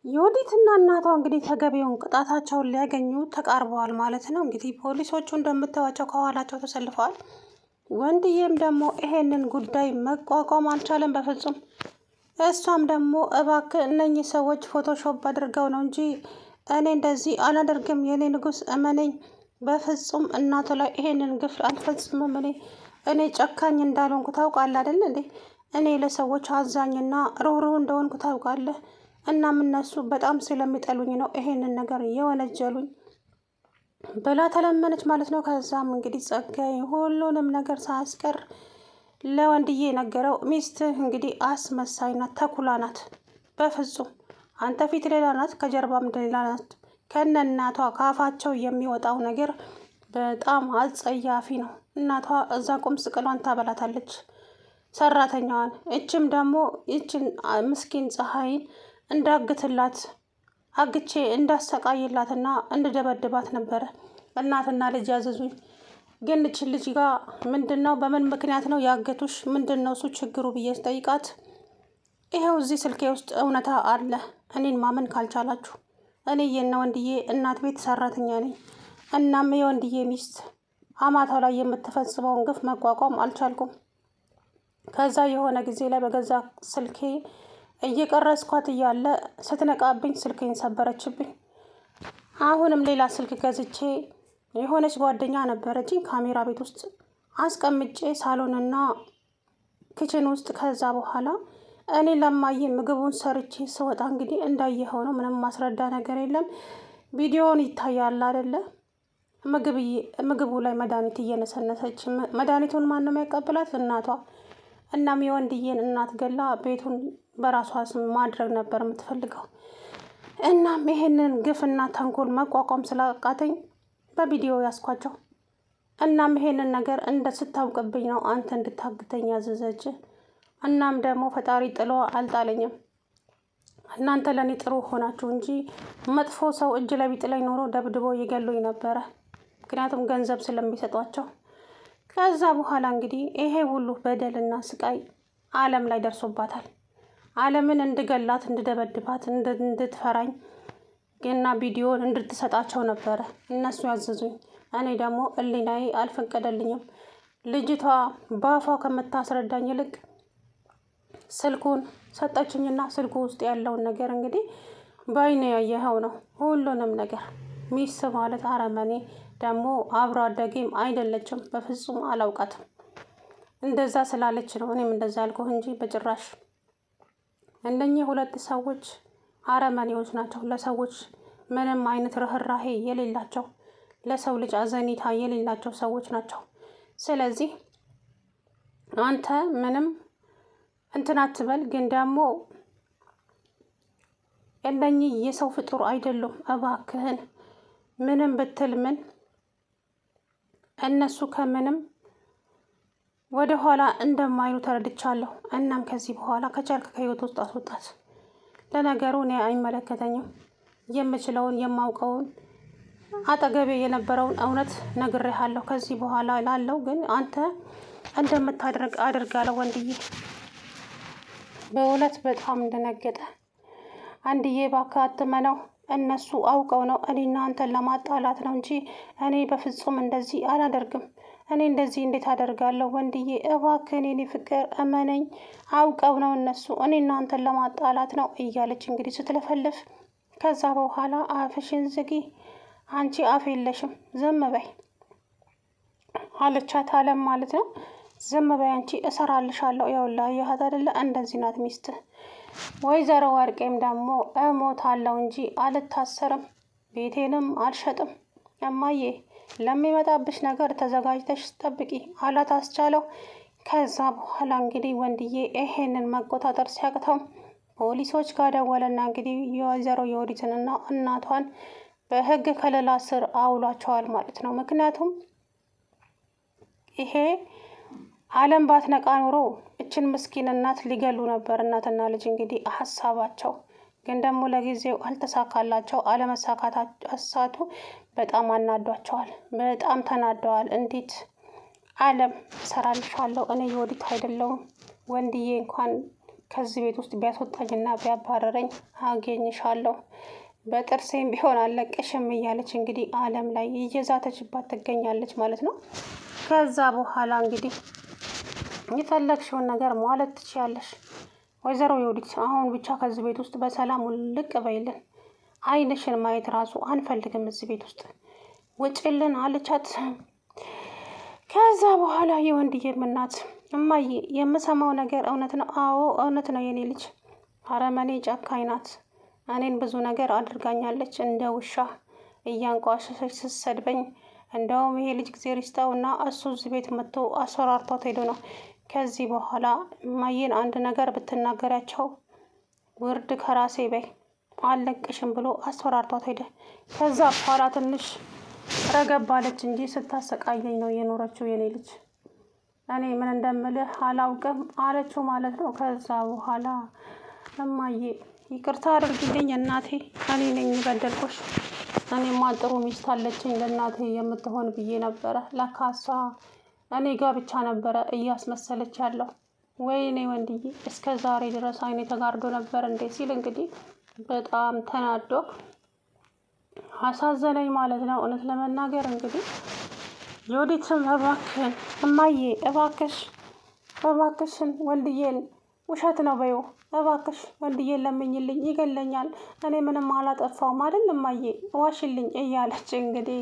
ዮዲትና እናቷ እንግዲህ ተገቢውን ቅጣታቸውን ሊያገኙ ተቃርበዋል ማለት ነው። እንግዲህ ፖሊሶቹ እንደምታዩዋቸው ከኋላቸው ተሰልፈዋል። ወንድዬም ደግሞ ይሄንን ጉዳይ መቋቋም አልቻለም በፍጹም። እሷም ደግሞ እባክህ እነኚህ ሰዎች ፎቶሾፕ አድርገው ነው እንጂ እኔ እንደዚህ አላደርግም፣ የኔ ንጉስ እመነኝ፣ በፍጹም እናቱ ላይ ይሄንን ግፍ አልፈጽምም። እኔ ጨካኝ እንዳልሆንኩ ታውቃለህ አይደል እንዴ? እኔ ለሰዎች አዛኝና ሩህሩህ እንደሆንኩ ታውቃለህ። እናም እነሱ በጣም ስለሚጠሉኝ ነው ይሄንን ነገር የወነጀሉኝ ብላ ተለመነች ማለት ነው። ከዛም እንግዲህ ጸጋዬ ሁሉንም ነገር ሳያስቀር ለወንድዬ ነገረው። ሚስትህ እንግዲህ አስመሳይና ተኩላ ናት፣ በፍጹም አንተ ፊት ሌላ ናት፣ ከጀርባም ሌላ ናት። ከነ እናቷ ካፋቸው የሚወጣው ነገር በጣም አጸያፊ ነው። እናቷ እዛ ቁም ስቅሏን ታበላታለች ሰራተኛዋን። እችም ደግሞ ይችን ምስኪን ፀሐይን እንዳግትላት አግቼ እንዳሰቃይላትና እንድደበድባት ነበረ እናትና ልጅ ያዘዙኝ። ግን እችን ልጅ ጋር ምንድን ነው በምን ምክንያት ነው ያገቱሽ? ምንድን ነው እሱ ችግሩ ብዬ ስጠይቃት ይኸው እዚህ ስልኬ ውስጥ እውነታ አለ። እኔን ማመን ካልቻላችሁ እኔ የነ ወንድዬ እናት ቤት ሰራተኛ ነኝ። እናም የወንድዬ ሚስት አማቷ ላይ የምትፈጽመውን ግፍ መቋቋም አልቻልኩም። ከዛ የሆነ ጊዜ ላይ በገዛ ስልኬ እየቀረጽኳት እያለ ስትነቃብኝ ስልኬን ሰበረችብኝ። አሁንም ሌላ ስልክ ገዝቼ የሆነች ጓደኛ ነበረችኝ ካሜራ ቤት ውስጥ አስቀምጬ ሳሎንና ክችን ውስጥ። ከዛ በኋላ እኔ ለማየ ምግቡን ሰርቼ ስወጣ እንግዲህ እንዳየኸው ነው። ምንም ማስረዳ ነገር የለም። ቪዲዮውን ይታያል አይደለ? ምግቡ ላይ መድኃኒት እየነሰነሰች፣ መድኃኒቱን ማንም ያቀብላት እናቷ። እናም የወንድዬን እናት ገላ ቤቱን በራሷ ስም ማድረግ ነበር የምትፈልገው። እናም ይሄንን ግፍና ተንኮል መቋቋም ስላቃተኝ በቪዲዮ ያስኳቸው። እናም ይሄንን ነገር እንደ ስታውቅብኝ ነው አንተ እንድታግተኝ ያዘዘች። እናም ደግሞ ፈጣሪ ጥሎ አልጣለኝም። እናንተ ለእኔ ጥሩ ሆናችሁ እንጂ መጥፎ ሰው እጅ ላይ ቢጥለኝ ኖሮ ደብድቦ ይገሉኝ ነበረ፣ ምክንያቱም ገንዘብ ስለሚሰጧቸው። ከዛ በኋላ እንግዲህ ይሄ ሁሉ በደልና ስቃይ አለም ላይ ደርሶባታል። አለምን እንድገላት፣ እንድደበድባት፣ እንድትፈራኝ እና ቪዲዮን እንድትሰጣቸው ነበረ እነሱ ያዘዙኝ። እኔ ደግሞ ሕሊናዬ አልፈቀደልኝም። ልጅቷ ባፏ ከምታስረዳኝ ይልቅ ስልኩን ሰጠችኝና ስልኩ ውስጥ ያለውን ነገር እንግዲህ በአይኔ ያየኸው ነው ሁሉንም ነገር። ሚስት ማለት አረመኔ ደግሞ አብሮ አደጌም አይደለችም፣ በፍጹም አላውቃትም። እንደዛ ስላለች ነው እኔም እንደዛ ያልኩህ እንጂ በጭራሽ። እነኚህ ሁለት ሰዎች አረመኔዎች ናቸው። ለሰዎች ምንም አይነት ርህራሄ የሌላቸው፣ ለሰው ልጅ አዘኔታ የሌላቸው ሰዎች ናቸው። ስለዚህ አንተ ምንም እንትን አትበል። ግን ደግሞ እነኚህ የሰው ፍጡር አይደሉም። እባክህን ምንም ብትል ምን እነሱ ከምንም ወደ ኋላ እንደማይሉ ተረድቻለሁ። እናም ከዚህ በኋላ ከቻልክ ከህይወት ውስጥ አስወጣት። ለነገሩ እኔ አይመለከተኝም። የምችለውን የማውቀውን አጠገቤ የነበረውን እውነት ነግሬሃለሁ። ከዚህ በኋላ ላለው ግን አንተ እንደምታደርግ አድርጋለሁ። ወንድዬ በእውነት በጣም እንደነገጠ አንድዬ እባክህ አትመነው። እነሱ አውቀው ነው እኔና አንተን ለማጣላት ነው እንጂ እኔ በፍጹም እንደዚህ አላደርግም። እኔ እንደዚህ እንዴት አደርጋለሁ? ወንድዬ እባክህ የኔ ፍቅር እመነኝ፣ አውቀው ነው እነሱ እኔና አንተን ለማጣላት ነው እያለች እንግዲህ ስትለፈልፍ፣ ከዛ በኋላ አፍሽን ዝጊ፣ አንቺ አፍ የለሽም፣ ዝም በይ አለቻት። አለም ማለት ነው። ዝም በይ አንቺ እሰራልሻለሁ። ያውላ ያህት አይደለ? እንደዚህ ናት ሚስት። ወይዘሮ ወርቄም ደግሞ እሞታለሁ እንጂ አልታሰርም፣ ቤቴንም አልሸጥም። እማዬ ለሚመጣብሽ ነገር ተዘጋጅተሽ ጠብቂ አላት አስቻለው። ከዛ በኋላ እንግዲህ ወንድዬ ይሄንን መቆጣጠር ሲያቅተው ፖሊሶች ጋር ደወለና እንግዲህ የወይዘሮ የወዲትንና እናቷን በህግ ከለላ ስር አውሏቸዋል ማለት ነው። ምክንያቱም ይሄ አለም ባትነቃ ኖሮ እችን ምስኪን እናት ሊገሉ ነበር። እናትና ልጅ እንግዲህ ሀሳባቸው ግን ደግሞ ለጊዜው አልተሳካላቸው። አለመሳካቱ በጣም አናዷቸዋል። በጣም ተናደዋል። እንዴት አለም እሰራልሻለሁ፣ እኔ የወዲት አይደለሁም፣ ወንድዬ እንኳን ከዚህ ቤት ውስጥ ቢያስወጣኝና ቢያባረረኝ አገኝሻለሁ፣ በጥርሴም ቢሆን አለቅሽም እያለች እንግዲህ አለም ላይ እየዛተችባት ትገኛለች ማለት ነው። ከዛ በኋላ እንግዲህ የፈለግሽውን ነገር ማለት ትችያለሽ ወይዘሮ የወዲት፣ አሁን ብቻ ከዚህ ቤት ውስጥ በሰላም ውልቅ በይልን፣ አይንሽን ማየት ራሱ አንፈልግም እዚህ ቤት ውስጥ ውጭልን አለቻት። ከዛ በኋላ የወንድዬም እናት እማዬ የምሰማው ነገር እውነት ነው? አዎ እውነት ነው የኔ ልጅ፣ አረመኔ ጨካኝ ናት። እኔን ብዙ ነገር አድርጋኛለች፣ እንደ ውሻ እያንቋሸሸች ስትሰድበኝ። እንደውም ይሄ ልጅ ጊዜ ሪስታውና እሱ እዚህ ቤት መጥቶ አስፈራርቷት ሄዶ ነው። ከዚህ በኋላ እማዬን አንድ ነገር ብትናገሪያቸው ውርድ ከራሴ በይ አልለቅሽም ብሎ አስፈራርቷት ሄደ። ከዛ በኋላ ትንሽ ረገብ አለች እንጂ ስታሰቃየኝ ነው የኖረችው የኔ ልጅ፣ እኔ ምን እንደምልህ አላውቅም አለችው ማለት ነው። ከዛ በኋላ እማዬ ይቅርታ አድርጊልኝ እናቴ፣ እኔ ነኝ በደልኩሽ። እኔማ ጥሩ ሚስት አለችኝ ለእናቴ የምትሆን ብዬ ነበረ፣ ለካሷ እኔ ጋ ብቻ ነበረ እያስመሰለች ያለው። ወይኔ ወንድዬ እስከ ዛሬ ድረስ አይኔ ተጋርዶ ነበር እንዴ ሲል እንግዲህ በጣም ተናዶ አሳዘነኝ ማለት ነው። እውነት ለመናገር እንግዲህ የወዲትም እባክህን እማዬ እባክሽን ወንድዬን ውሸት ነው በይው፣ እባክሽ ወንድዬን ለምኝልኝ፣ ይገለኛል፣ እኔ ምንም አላጠፋውም አይደል እማዬ ዋሽልኝ እያለች እንግዲህ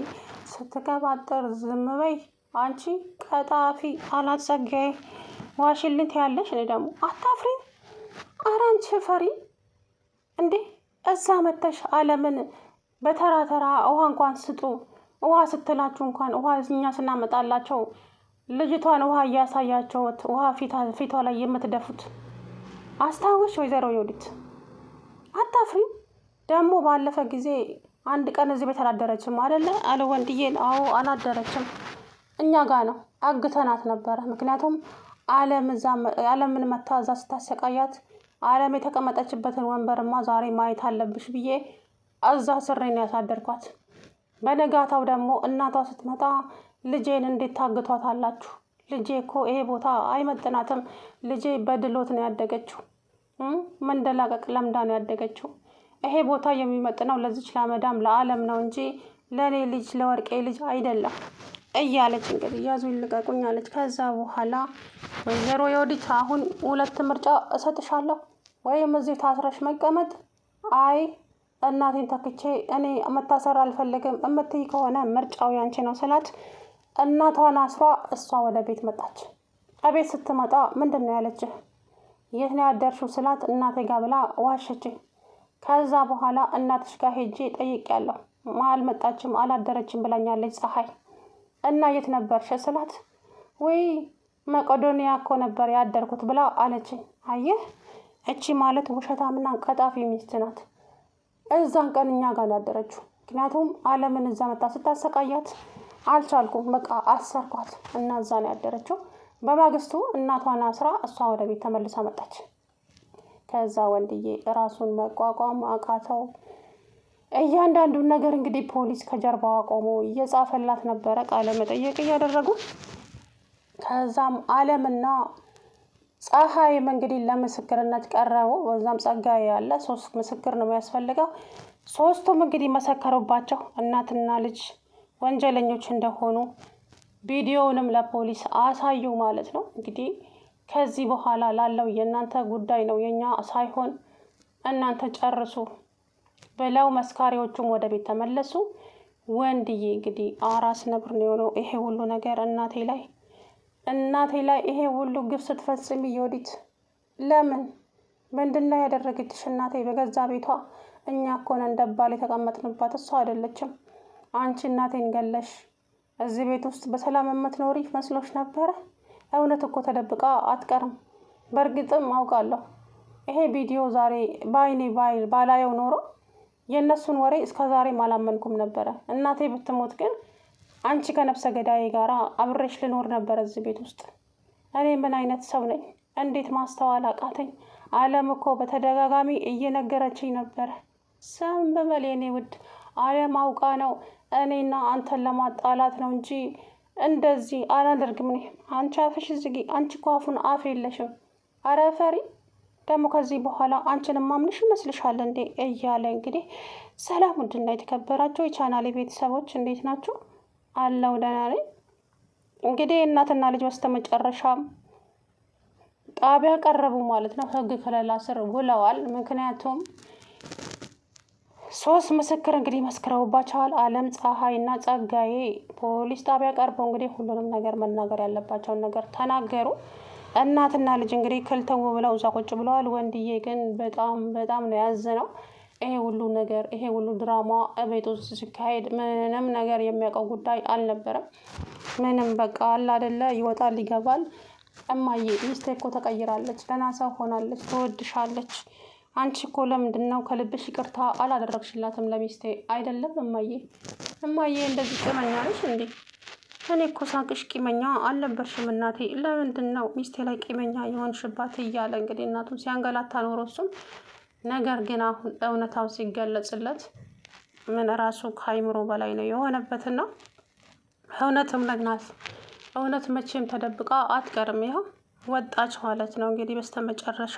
ስትቀባጥር፣ ዝም በይ አንቺ ቀጣፊ አላት ጸጋዬ፣ ዋሽልኝ ትያለሽ፣ እኔ ደግሞ አታፍሪም? ኧረ አንቺ ፈሪ እንዴ! እዛ መተሽ አለምን በተራ ተራ ውሃ እንኳን ስጡ፣ ውሃ ስትላችሁ እንኳን ውሃ እኛ ስናመጣላቸው ልጅቷን ውሃ እያሳያቸውት ውሃ ፊቷ ላይ የምትደፉት አስታውሽ ወይዘሮ የወዲት አታፍሪም? ደግሞ ባለፈ ጊዜ አንድ ቀን እዚህ ቤት አላደረችም አይደለ አለ ወንድዬን። አዎ አላደረችም፣ እኛ ጋ ነው አግተናት ነበረ። ምክንያቱም አለምን መታ እዛ ስታሰቃያት አለም የተቀመጠችበትን ወንበርማ ዛሬ ማየት አለብሽ ብዬ እዛ ስሬን ያሳደርኳት። በነጋታው ደግሞ እናቷ ስትመጣ ልጄን እንዴት ታግቷታላችሁ? ልጄ እኮ ይሄ ቦታ አይመጥናትም፣ ልጄ በድሎት ነው ያደገችው፣ መንደላቀቅ ለምዳ ነው ያደገችው። ይሄ ቦታ የሚመጥነው ለዚች ለመዳም ለአለም ነው እንጂ ለእኔ ልጅ ለወርቄ ልጅ አይደለም እያለች እንግዲህ ያዙ ይልቀቁኝ አለች። ከዛ በኋላ ወይዘሮ የወዲት አሁን ሁለት ምርጫ እሰጥሻለሁ፣ ወይም እዚህ ታስረሽ መቀመጥ፣ አይ እናቴን ተክቼ እኔ መታሰር አልፈልግም እምትይ ከሆነ ምርጫው ያንቺ ነው ስላት፣ እናቷን አስሯ እሷ ወደ ቤት መጣች። ከቤት ስትመጣ ምንድን ነው ያለችህ? የት ነው ያደርሽው ስላት፣ እናቴ ጋር ብላ ዋሸችኝ። ከዛ በኋላ እናትሽ ጋር ሄጄ ጠይቄያለሁ፣ አልመጣችም አላደረችም ብላኛለች ፀሐይ። እና የት ነበርሽ ስላት፣ ወይ መቄዶንያ እኮ ነበር ያደርኩት ብላ አለችኝ። አየህ እቺ ማለት ውሸታምና ቀጣፊ ሚስት ናት። እዛን ቀን እኛ ጋር ያደረችው፣ ምክንያቱም አለምን እዛ መጣ ስታሰቃያት አልቻልኩም፣ በቃ አሰርኳት እና እዛ ነው ያደረችው። በማግስቱ እናቷን አስራ እሷ ወደ ቤት ተመልሳ መጣች። ከዛ ወንድዬ ራሱን መቋቋም አቃተው። እያንዳንዱን ነገር እንግዲህ ፖሊስ ከጀርባዋ ቆሞ እየጻፈላት ነበረ፣ ቃለ መጠየቅ እያደረጉ። ከዛም አለምና ፀሐይም እንግዲህ ለምስክርነት ቀረቡ። በዛም ጸጋዬ ያለ 3 ምስክር ነው የሚያስፈልገው። 3ቱም እንግዲህ መሰከሩባቸው እናትና ልጅ ወንጀለኞች እንደሆኑ ቪዲዮውንም ለፖሊስ አሳዩ ማለት ነው። እንግዲህ ከዚህ በኋላ ላለው የእናንተ ጉዳይ ነው የኛ ሳይሆን እናንተ ጨርሱ ብለው መስካሪዎቹም ወደ ቤት ተመለሱ። ወንድዬ እንግዲህ አራስ ነብር ነው የሆነው። ይሄ ሁሉ ነገር እናቴ ላይ ይሄ ሁሉ ግፍ ስትፈጽሚ የወዲት ለምን ምንድን ነው ያደረገችሽ እናቴ? በገዛ ቤቷ እኛ እኮ ነን ደባል የተቀመጥንባት፣ እሷ አይደለችም። አንቺ እናቴን ገለሽ እዚህ ቤት ውስጥ በሰላም የምትኖሪ መስሎሽ ነበረ? እውነት እኮ ተደብቃ አትቀርም። በእርግጥም አውቃለሁ ይሄ ቪዲዮ ዛሬ በአይኔ ባላየው ኖሮ የእነሱን ወሬ እስከ ዛሬም አላመንኩም ነበረ። እናቴ ብትሞት ግን አንቺ ከነፍሰ ገዳዬ ጋር አብሬሽ ልኖር ነበር እዚህ ቤት ውስጥ። እኔ ምን አይነት ሰው ነኝ? እንዴት ማስተዋል አቃተኝ? አለም እኮ በተደጋጋሚ እየነገረችኝ ነበረ። ሰም በበል የኔ ውድ፣ አለም አውቃ ነው እኔና አንተን ለማጣላት ነው እንጂ እንደዚህ አላደርግም። እኔ አንቺ አፍሽ ዝጊ። አንቺ እኮ አፍ የለሽም። አረ ፈሪ ደግሞ ከዚህ በኋላ አንቺን ማምንሽ ይመስልሻል እንዴ እያለ እንግዲህ ሰላም ውድና የተከበራቸው የቻናሌ ቤተሰቦች እንዴት ናቸው? አለው ደህና ነኝ። እንግዲህ እናትና ልጅ በስተመጨረሻም ጣቢያ ቀረቡ ማለት ነው። ህግ ከለላ ስር ውለዋል። ምክንያቱም ሶስት ምስክር እንግዲህ መስክረውባቸዋል። አለም፣ ፀሐይ እና ጸጋዬ ፖሊስ ጣቢያ ቀርበው እንግዲህ ሁሉንም ነገር መናገር ያለባቸውን ነገር ተናገሩ። እናትና ልጅ እንግዲህ ክልተው ብለው እዛ ቁጭ ብለዋል። ወንድዬ ግን በጣም ነው ያዘነው። ይሄ ሁሉ ነገር ይሄ ሁሉ ድራማ ቤት ውስጥ ሲካሄድ ምንም ነገር የሚያውቀው ጉዳይ አልነበረም። ምንም በቃ አለ አይደለ ይወጣል ይገባል። እማዬ ሚስቴ እኮ ተቀይራለች፣ ደህና ሰው ሆናለች፣ ትወድሻለች። አንቺ እኮ ለምንድን ነው ከልብሽ ይቅርታ አላደረግሽላትም ለሚስቴ? አይደለም እማዬ እንደዚህ ቂመኛ ነሽ እንዴ? እኔ እኮ ሳቅሽ ቂመኛ አልነበርሽም እናቴ። ለምንድን ነው ሚስቴ ላይ ቂመኛ የሆንሽባት? እያለ እንግዲህ እናቱን ሲያንገላታ ኖሮ እሱም ነገር ግን አሁን እውነታው ሲገለጽለት ምን ራሱ ከአይምሮ በላይ ነው የሆነበትና እውነትም ነግናት። እውነት መቼም ተደብቃ አትቀርም። ይኸው ወጣች ማለት ነው እንግዲህ በስተመጨረሻ